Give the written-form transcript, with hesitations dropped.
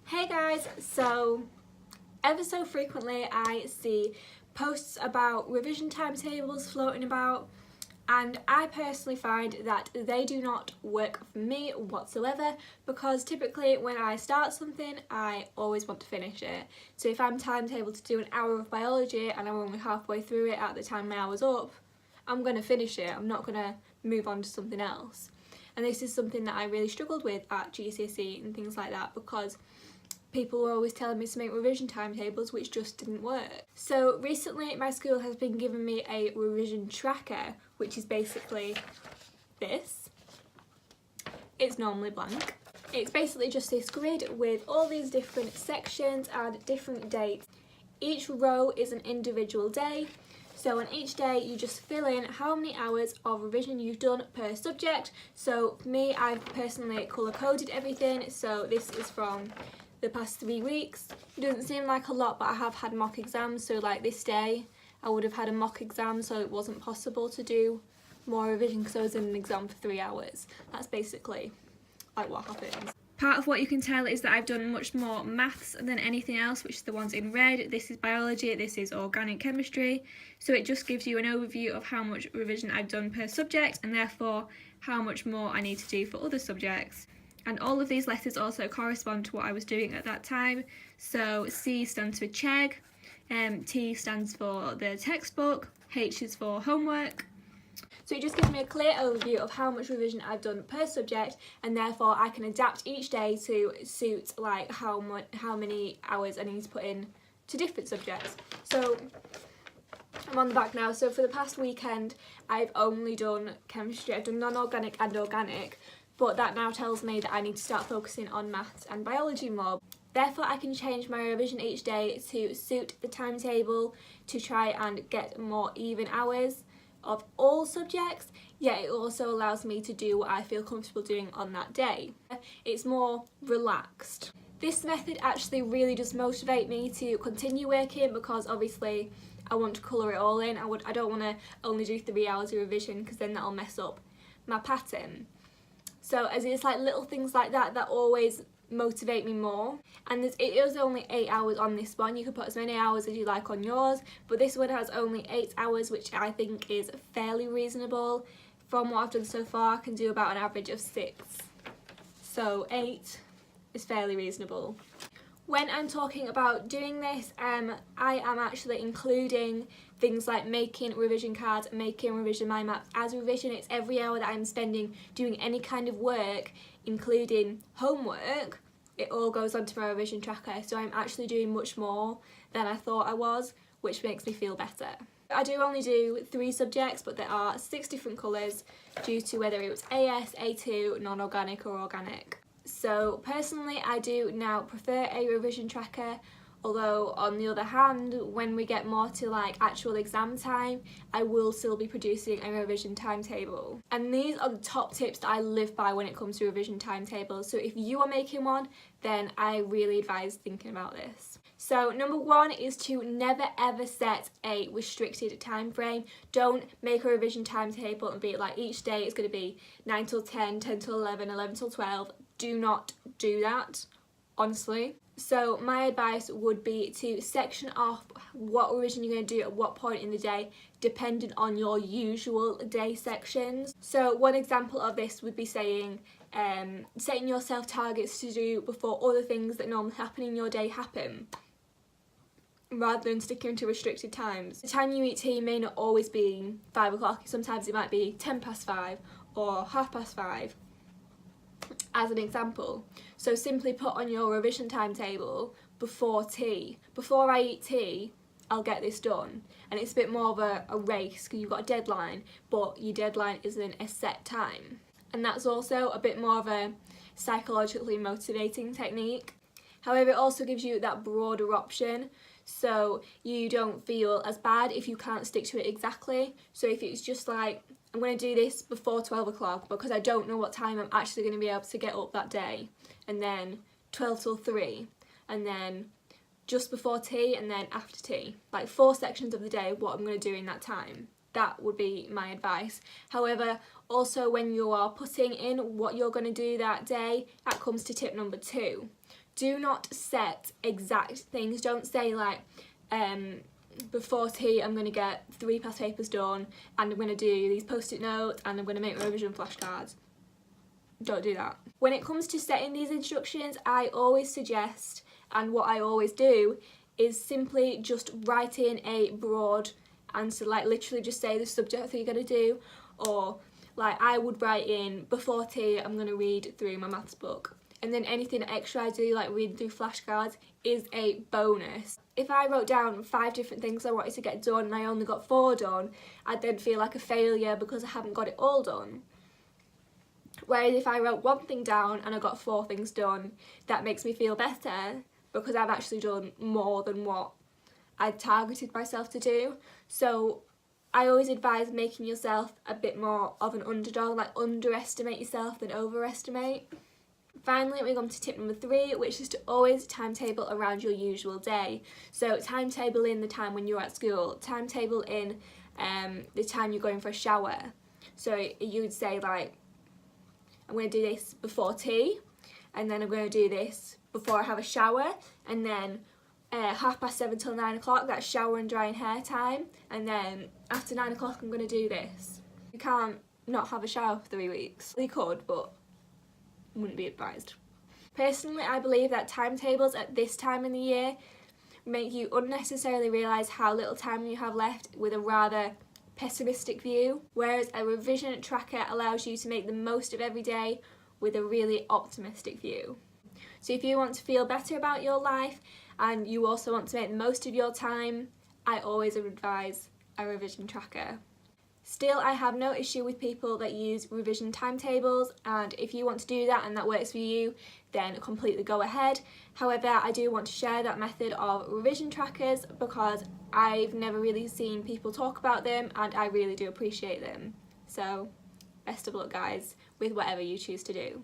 Hey guys, so ever so frequently I see posts about revision timetables floating about, and I personally find that they do not work for me whatsoever, because typically when I start something I always want to finish it. So if I'm timetabled to do an hour of biology and I'm only halfway through it at the time my hour's up, I'm going to finish it. I'm not going to move on to something else. And this is something that I really struggled with at GCSE and things like that, because people were always telling me to make revision timetables, which just didn't work. So recently my school has been giving me a revision tracker, which is basically this. It's normally blank. It's basically just this grid with all these different sections and different dates. Each row is an individual day. So on each day you just fill in how many hours of revision you've done per subject. So for me, I've personally colour coded everything. So this is from the past 3 weeks. It doesn't seem like a lot, but I have had mock exams, so like this day I would have had a mock exam, so it wasn't possible to do more revision because I was in an exam for 3 hours. That's basically like what happens. Part of what you can tell is that I've done much more maths than anything else, which is the ones in red. This is biology, this is organic chemistry. So it just gives you an overview of how much revision I've done per subject, and therefore how much more I need to do for other subjects. And all of these letters also correspond to what I was doing at that time. So C stands for Chegg, T stands for the textbook, H is for homework. So it just gives me a clear overview of how much revision I've done per subject, and therefore I can adapt each day to suit like how many hours I need to put in to different subjects. So I'm on the back now. So for the past weekend I've only done chemistry. I've done non-organic and organic, but that now tells me that I need to start focusing on maths and biology more. Therefore I can change my revision each day to suit the timetable to try and get more even hours of all subjects, yet it also allows me to do what I feel comfortable doing on that day. It's more relaxed. This method actually really does motivate me to continue working, because obviously I want to colour it all in. I don't want to only do 3 hours of revision, because then that'll mess up my pattern. So as it's like little things like that that always motivate me more. And it is only 8 hours on this one. You can put as many hours as you like on yours, but this one has only 8 hours, which I think is fairly reasonable. From what I've done so far, I can do about an average of 6. So 8 is fairly reasonable. When I'm talking about doing this, I am actually including things like making revision cards, making revision mind maps as revision. It's every hour that I'm spending doing any kind of work, including homework. It all goes onto my revision tracker, so I'm actually doing much more than I thought I was, which makes me feel better. I do only do 3 subjects, but there are 6 different colours due to whether it was AS, A2, non-organic or organic. So personally I do now prefer a revision tracker, although on the other hand, when we get more to like actual exam time, I will still be producing a revision timetable. And these are the top tips that I live by when it comes to revision timetables. So if you are making one, then I really advise thinking about this. So number 1 is to never ever set a restricted time frame. Don't make a revision timetable and be like each day it's going to be 9 till 10, 10 till 11, 11 till 12. Do not do that, honestly. So my advice would be to section off what revision you're going to do at what point in the day, dependent on your usual day sections. So one example of this would be saying, setting yourself targets to do before other things that normally happen in your day happen, rather than sticking to restricted times. The time you eat tea may not always be 5 o'clock, sometimes it might be 10 past 5 or 5:30. As an example. So simply put on your revision timetable before tea. Before I eat tea, I'll get this done. And it's a bit more of a race, because you've got a deadline, but your deadline isn't a set time. And that's also a bit more of a psychologically motivating technique. However, it also gives you that broader option, so you don't feel as bad if you can't stick to it exactly. So if it's just like, I'm going to do this before 12 o'clock because I don't know what time I'm actually going to be able to get up that day, and then 12 till 3, and then just before tea, and then after tea. Like 4 sections of the day, what I'm going to do in that time. That would be my advice. However, also when you are putting in what you're going to do that day, that comes to tip number 2. do not set exact things. Don't say like, before tea I'm going to get 3 past papers done, and I'm going to do these post-it notes, and I'm going to make revision flashcards. Don't do that. When it comes to setting these instructions, I always suggest, and what I always do, is simply just write in a broad answer, like literally just say the subject that you're going to do, or like I would write in, before tea I'm going to read through my maths book, and then anything extra I do, like reading through flashcards, is a bonus. If I wrote down 5 different things I wanted to get done and I only got 4 done, I'd then feel like a failure because I haven't got it all done. Whereas if I wrote 1 thing down and I got 4 things done, that makes me feel better because I've actually done more than what I'd targeted myself to do. So I always advise making yourself a bit more of an underdog, like underestimate yourself than overestimate. Finally, we're going to tip number 3, which is to always timetable around your usual day. So timetable in the time when you're at school, timetable in the time you're going for a shower. So you would say like, I'm going to do this before tea, and then I'm going to do this before I have a shower, and then 7:30 till 9 o'clock, that's shower and drying hair time, and then after 9 o'clock I'm going to do this. You can't not have a shower for 3 weeks. You could, but wouldn't be advised. Personally, I believe that timetables at this time in the year make you unnecessarily realise how little time you have left with a rather pessimistic view, whereas a revision tracker allows you to make the most of every day with a really optimistic view. So if you want to feel better about your life and you also want to make the most of your time, I always advise a revision tracker. Still, I have no issue with people that use revision timetables, and if you want to do that and that works for you, then completely go ahead. However, I do want to share that method of revision trackers because I've never really seen people talk about them and I really do appreciate them. So, best of luck guys with whatever you choose to do.